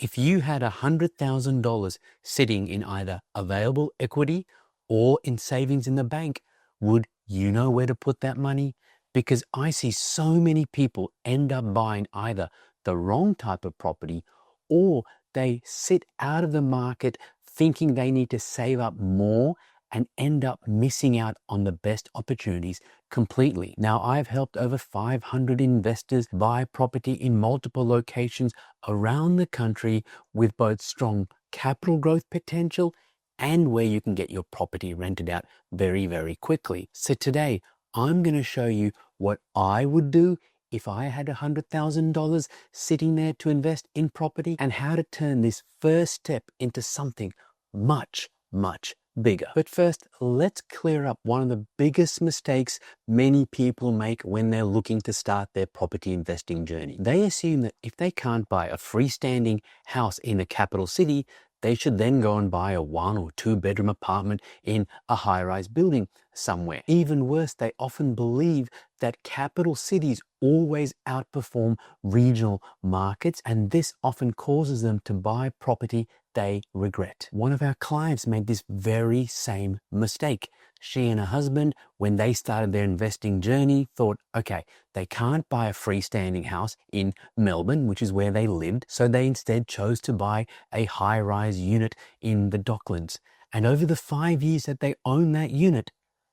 If you had $100,000 sitting in either available equity or in savings in the bank, would you know where to put that money? Because I see so many people end up buying either the wrong type of property or they sit out of the market thinking they need to save up more and end up missing out on the best opportunities completely. Now, I've helped over 500 investors buy property in multiple locations around the country with both strong capital growth potential and where you can get your property rented out very, very quickly. So today, I'm going to show you what I would do if I had $100,000 sitting there to invest in property and how to turn this first step into something much, much bigger. But first, let's clear up one of the biggest mistakes many people make when they're looking to start their property investing journey. They assume that if they can't buy a freestanding house in a capital city, they should then go and buy a 1 or 2 bedroom apartment in a high-rise building somewhere. Even worse, they often believe that capital cities always outperform regional markets, and this often causes them to buy property they regret. One of our clients made this very same mistake. She and her husband, when they started their investing journey, thought, okay, they can't buy a freestanding house in Melbourne, which is where they lived, so they instead chose to buy a high-rise unit in the Docklands. And over the 5 years that they owned that unit,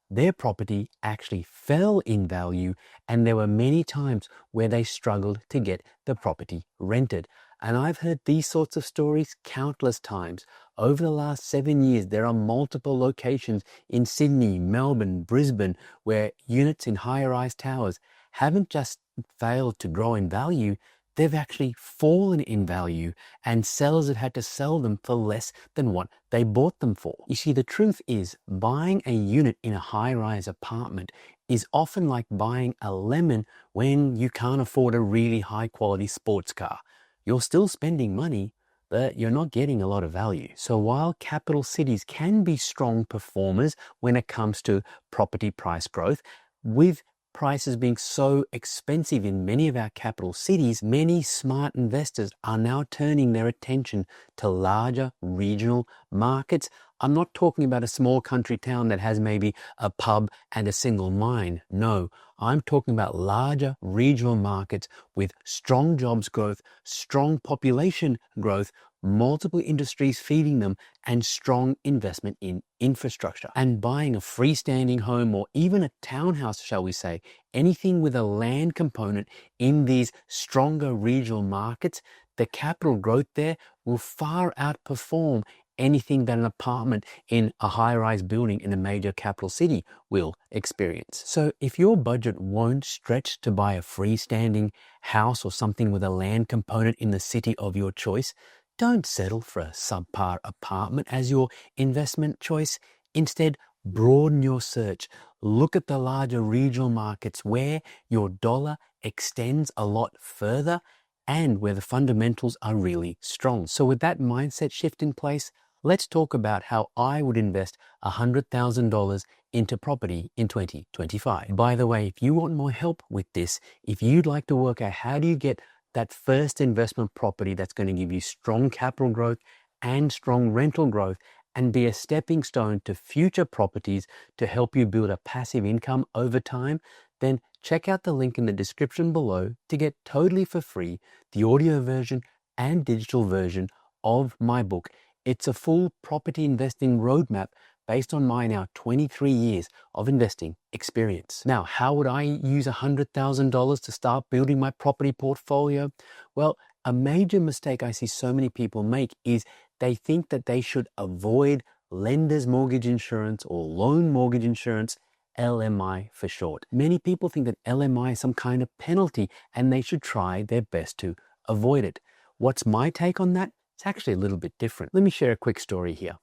their property actually fell in value, and there were many times where they struggled to get the property rented. And I've heard these sorts of stories countless times. Over the last 7 years, there are multiple locations in Sydney, Melbourne, Brisbane, where units in high-rise towers haven't just failed to grow in value, they've actually fallen in value, and sellers have had to sell them for less than what they bought them for. You see, the truth is, buying a unit in a high-rise apartment is often like buying a lemon when you can't afford a really high-quality sports car. You're still spending money, but you're not getting a lot of value. So while capital cities can be strong performers when it comes to property price growth, with prices being so expensive in many of our capital cities, many smart investors are now turning their attention to larger regional markets. I'm not talking about a small country town that has maybe a pub and a single mine. No, I'm talking about larger regional markets with strong jobs growth, strong population growth, multiple industries feeding them, and strong investment in infrastructure. And buying a freestanding home or even a townhouse, shall we say, anything with a land component in these stronger regional markets, the capital growth there will far outperform anything that an apartment in a high-rise building in a major capital city will experience. So if your budget won't stretch to buy a freestanding house or something with a land component in the city of your choice, don't settle for a subpar apartment as your investment choice. Instead, broaden your search. Look at the larger regional markets where your dollar extends a lot further and where the fundamentals are really strong. So with that mindset shift in place, let's talk about how I would invest $100,000 into property in 2025. By the way, if you want more help with this, if you'd like to work out how do you get that first investment property that's going to give you strong capital growth and strong rental growth and be a stepping stone to future properties to help you build a passive income over time, then check out the link in the description below to get totally for free the audio version and digital version of my book. It's a full property investing roadmap based on my now 23 years of investing experience. Now, how would I use $100,000 to start building my property portfolio? Well, a major mistake I see so many people make is they think that they should avoid lender's mortgage insurance or loan mortgage insurance, LMI for short. Many people think that LMI is some kind of penalty and they should try their best to avoid it. What's my take on that? It's actually a little bit different. Let me share a quick story here.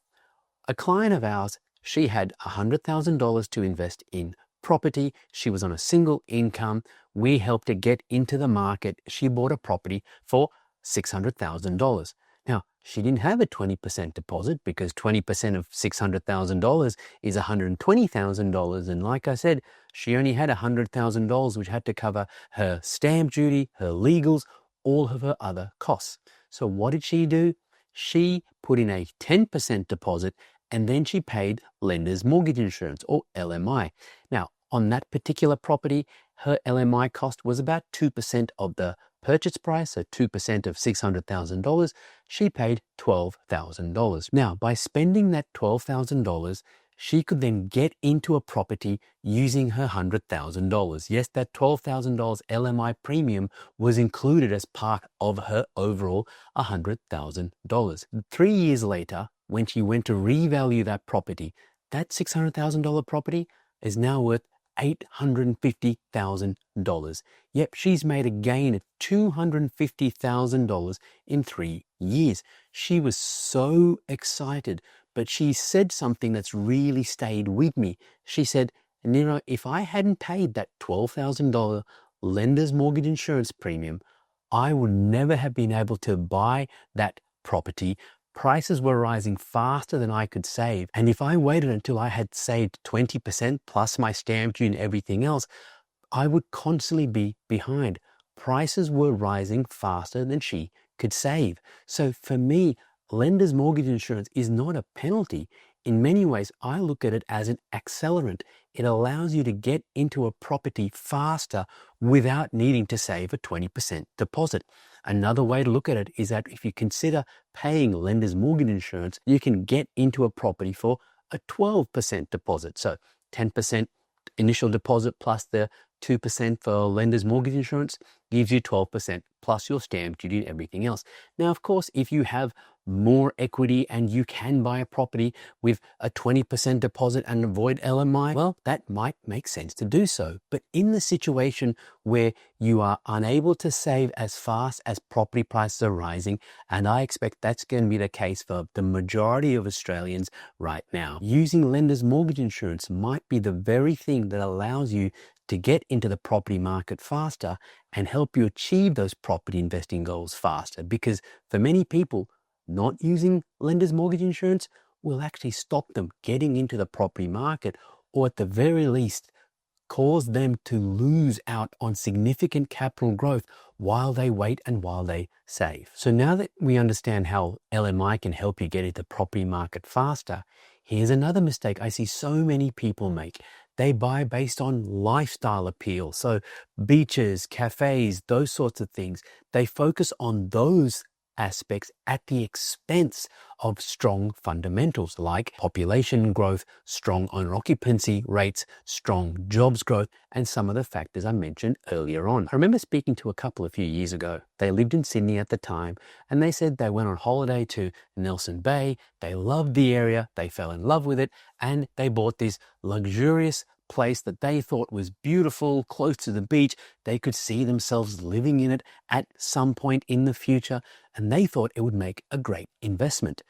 A client of ours, she had $100,000 to invest in property. She was on a single income. We helped her get into the market. She bought a property for $600,000. Now, she didn't have a 20% deposit because 20% of $600,000 is $120,000. And like I said, she only had $100,000, which had to cover her stamp duty, her legals, all of her other costs. So what did she do? She put in a 10% deposit and then she paid lender's mortgage insurance, or LMI. Now, on that particular property, her LMI cost was about 2% of the purchase price, so 2% of $600,000. She paid $12,000. Now, by spending that $12,000, she could then get into a property using her $100,000. Yes, that $12,000 LMI premium was included as part of her overall $100,000. 3 years later, when she went to revalue that property, that $600,000 property is now worth $850,000. Yep, she's made a gain of $250,000 in 3 years. She was so excited, but she said something that's really stayed with me. She said, Nero, if I hadn't paid that $12,000 lender's mortgage insurance premium, I would never have been able to buy that property. Prices were rising faster than I could save. And if I waited until I had saved 20% plus my stamp duty and everything else, I would constantly be behind. Prices were rising faster than she could save. So for me, lender's mortgage insurance is not a penalty. In many ways, I look at it as an accelerant. It allows you to get into a property faster without needing to save a 20% deposit. Another way to look at it is that if you consider paying lender's mortgage insurance, you can get into a property for a 12% deposit. So 10% initial deposit plus the 2% for lender's mortgage insurance gives you 12% plus your stamp duty and everything else. Now, of course, if you have more equity and you can buy a property with a 20% deposit and avoid LMI, well, that might make sense to do so. But in the situation where you are unable to save as fast as property prices are rising, and I expect that's going to be the case for the majority of Australians right now, using lender's mortgage insurance might be the very thing that allows you to get into the property market faster and help you achieve those property investing goals faster. Because for many people, not using lender's mortgage insurance will actually stop them getting into the property market, or at the very least, cause them to lose out on significant capital growth while they wait and while they save. So now that we understand how LMI can help you get into the property market faster, here's another mistake I see so many people make. They buy based on lifestyle appeal. So beaches, cafes, those sorts of things. They focus on those aspects at the expense of strong fundamentals like population growth, strong owner occupancy rates, strong jobs growth, and some of the factors I mentioned earlier on. I remember speaking to a couple a few years ago. They lived in Sydney at the time, and they said they went on holiday to Nelson Bay. They loved the area, they fell in love with it, and they bought this luxurious place that they thought was beautiful, close to the beach. They could see themselves living in it at some point in the future, and they thought it would make a great investment.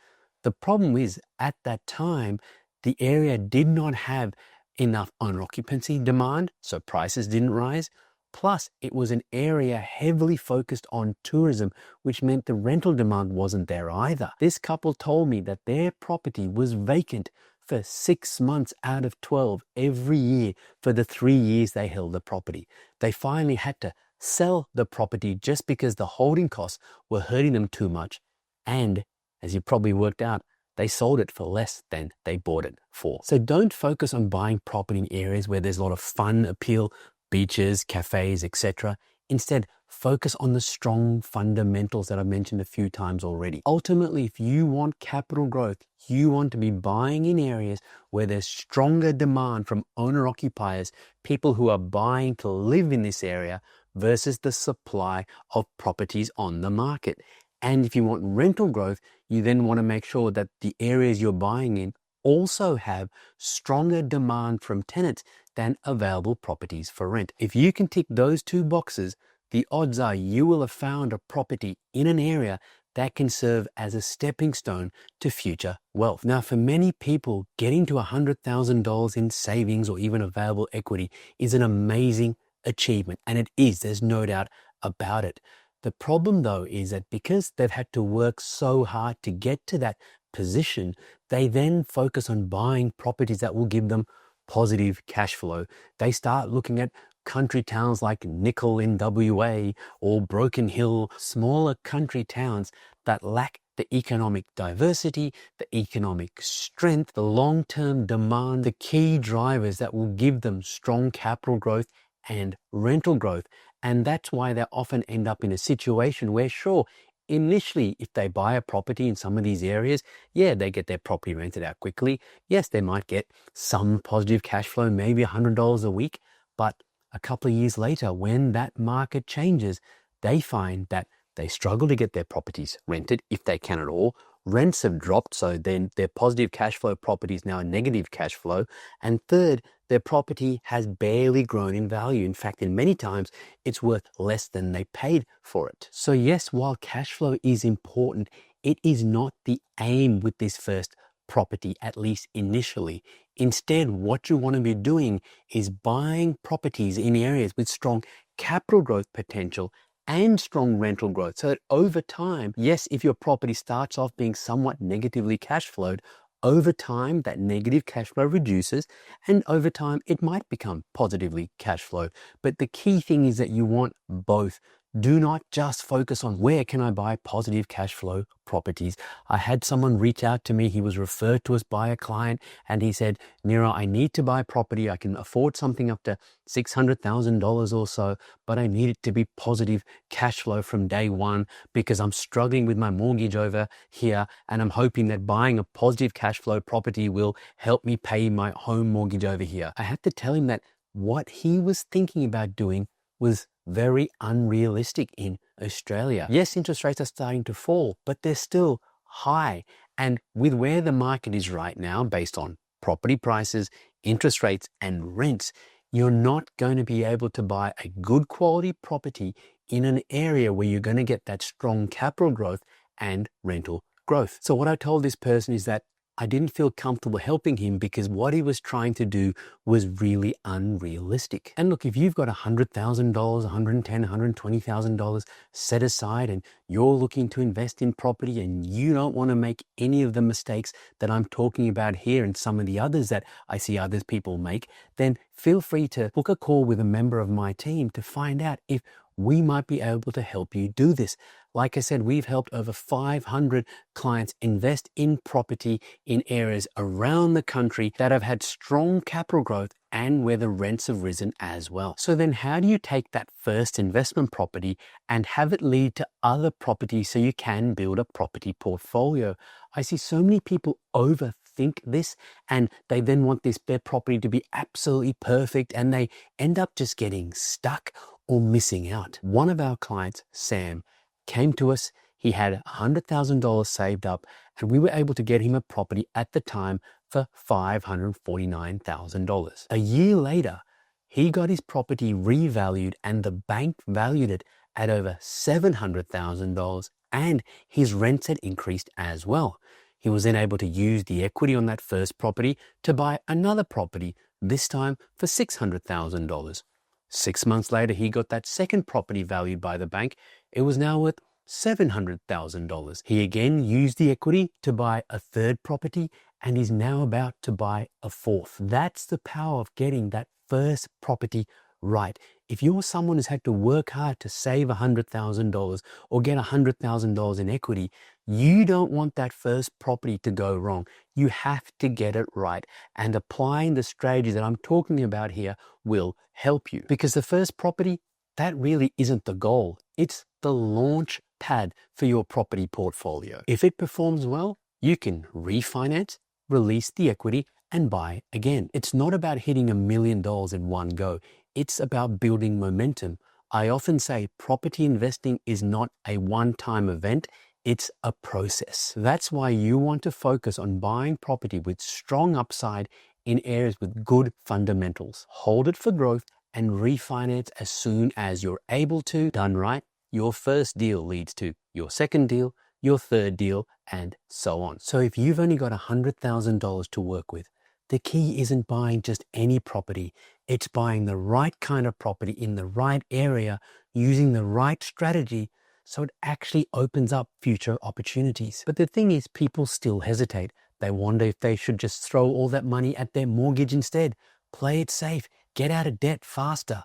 The problem is, at that time, the area did not have enough owner occupancy demand, so prices didn't rise. Plus, it was an area heavily focused on tourism, which meant the rental demand wasn't there either. This couple told me that their property was vacant for 6 months out of 12 every year for the 3 years they held the property. They finally had to sell the property just because the holding costs were hurting them too much. And as you probably worked out, they sold it for less than they bought it for. So don't focus on buying property in areas where there's a lot of fun appeal, beaches, cafes, etc. Instead, focus on the strong fundamentals that I've mentioned a few times already. Ultimately, if you want capital growth, you want to be buying in areas where there's stronger demand from owner occupiers, people who are buying to live in this area versus the supply of properties on the market. And if you want rental growth, you then want to make sure that the areas you're buying in also have stronger demand from tenants than available properties for rent. If you can tick those two boxes, the odds are you will have found a property in an area that can serve as a stepping stone to future wealth. Now, for many people, getting to $100,000 in savings or even available equity is an amazing achievement, and it is, there's no doubt about it. The problem though is that because they've had to work so hard to get to that position, they then focus on buying properties that will give them positive cash flow. They start looking at country towns like Nickel in WA or Broken Hill, smaller country towns that lack the economic diversity, the economic strength, the long-term demand, the key drivers that will give them strong capital growth and rental growth. And that's why they often end up in a situation where, sure, initially, if they buy a property in some of these areas, yeah, they get their property rented out quickly. Yes, they might get some positive cash flow, maybe $100 a week. But a couple of years later, when that market changes, they find that they struggle to get their properties rented, if they can at all. Rents have dropped, so then their positive cash flow property is now a negative cash flow. And third, their property has barely grown in value. In fact, in many times, it's worth less than they paid for it. So yes, while cash flow is important, it is not the aim with this first property, at least initially. Instead, what you want to be doing is buying properties in areas with strong capital growth potential and strong rental growth, so that over time, yes, if your property starts off being somewhat negatively cash flowed, over time that negative cash flow reduces, and over time it might become positively cash flowed. But the key thing is that you want both. Do not just focus on where can I buy positive cash flow properties. I had someone reach out to me. He was referred to us by a client, and he said, Nira, I need to buy property. I can afford something up to $600,000 or so, but I need it to be positive cash flow from day one because I'm struggling with my mortgage over here, and I'm hoping that buying a positive cash flow property will help me pay my home mortgage over here. I had to tell him that what he was thinking about doing was very unrealistic in Australia. Yes, interest rates are starting to fall, but they're still high. And with where the market is right now, based on property prices, interest rates, and rents, you're not going to be able to buy a good quality property in an area where you're going to get that strong capital growth and rental growth. So what I told this person is that I didn't feel comfortable helping him because what he was trying to do was really unrealistic. And look, if you've got $100,000, $110,000, $120,000 set aside and you're looking to invest in property and you don't want to make any of the mistakes that I'm talking about here and some of the others that I see other people make, then feel free to book a call with a member of my team to find out if we might be able to help you do this. Like I said, we've helped over 500 clients invest in property in areas around the country that have had strong capital growth and where the rents have risen as well. So then how do you take that first investment property and have it lead to other properties so you can build a property portfolio? I see so many people overthink this and they then want their property to be absolutely perfect and they end up just getting stuck or missing out. One of our clients, Sam, came to us. He had $100,000 saved up and we were able to get him a property at the time for $549,000. A year later, he got his property revalued and the bank valued it at over $700,000 and his rents had increased as well. He was then able to use the equity on that first property to buy another property, this time for $600,000. 6 months later, he got that second property valued by the bank. It was now worth $700,000. He again used the equity to buy a third property and is now about to buy a fourth. That's the power of getting that first property right. If you're someone who's had to work hard to save $100,000 or get $100,000 in equity, you don't want that first property to go wrong. You have to get it right. And applying the strategies that I'm talking about here will help you. Because the first property, that really isn't the goal. It's the launch pad for your property portfolio. If it performs well, you can refinance, release the equity, and buy again. It's not about hitting $1 million in one go. It's about building momentum. I often say property investing is not a one-time event. It's a process. That's why you want to focus on buying property with strong upside in areas with good fundamentals. Hold it for growth and refinance as soon as you're able to. Done right, your first deal leads to your second deal, your third deal, and so on. So if you've only got $100,000 to work with, the key isn't buying just any property. It's buying the right kind of property in the right area, using the right strategy so it actually opens up future opportunities. But the thing is, people still hesitate. They wonder if they should just throw all that money at their mortgage instead. Play it safe. Get out of debt faster.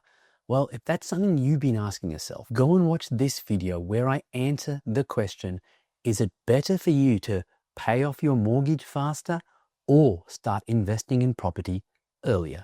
Well, if that's something you've been asking yourself, go and watch this video where I answer the question, is it better for you to pay off your mortgage faster or start investing in property earlier?